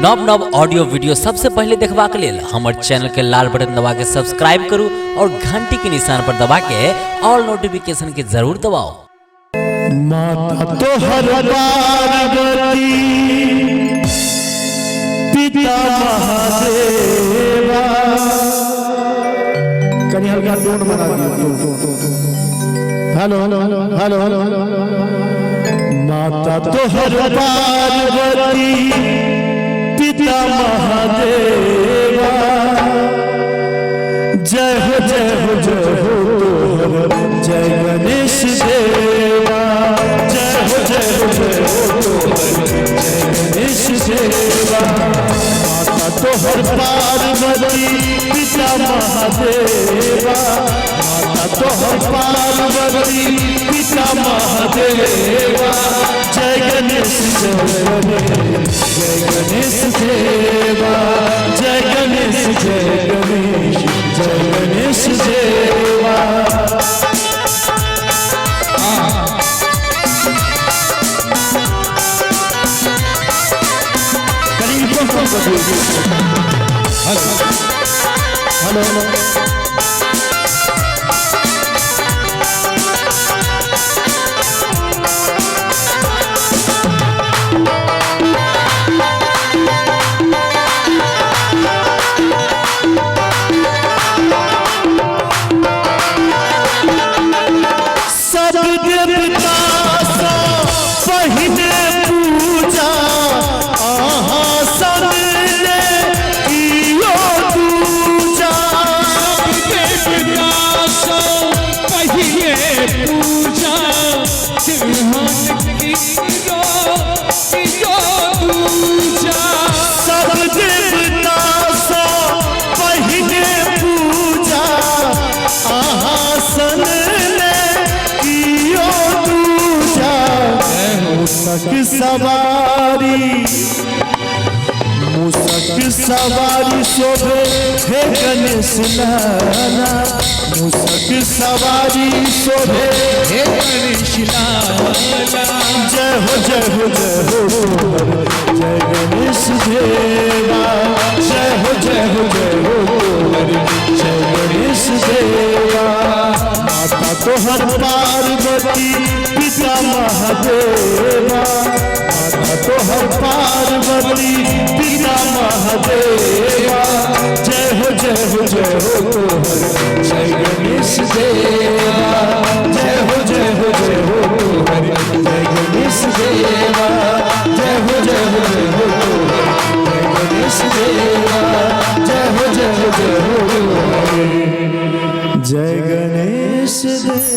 नव नव audio video सबसे पहले देखबा के लेल हमर चैनल के लाल बटन दबा के सब्सक्राइब करू और घंटी के निशान पर दबा के ऑल नोटिफिकेशन के जरूर दबाओ। माता तोहर पार्वती पिता महादेवा कहीं हल्का टोन बना दियो। हेलो हेलो हेलो हेलो माता तोहर पार्वती पिता महादेवा जय हो जय हो जय हो तोहर जय गणेश देवा जय हो जय हो जय हो तोहर जय गणेश देवा माता तोहर पार्वती पिता महादेवा माता तोहर पार्वती पिता महादेवा जय गणेश जय गणेश देवा जय गणेश जय गणेश देवा। हेलो हेलो मूसक सवारी शोभे हे गणेश लाला मूसक सवारी शोभे हे गणेश लाला जय हो जय हो जय हो जय गणेश देवा जय हो जय हो जय हो जय गणेश देवा माता तोहर पार्वती पिता महादेवा माता तोहर पार्वती पिता महादेवा जय हो तोहर जय गणेश देवा जय हो तोहर जय गणेश देवा जय हो तोहर जय गणेश देवा जय हो तोहर जय गणेश देवा।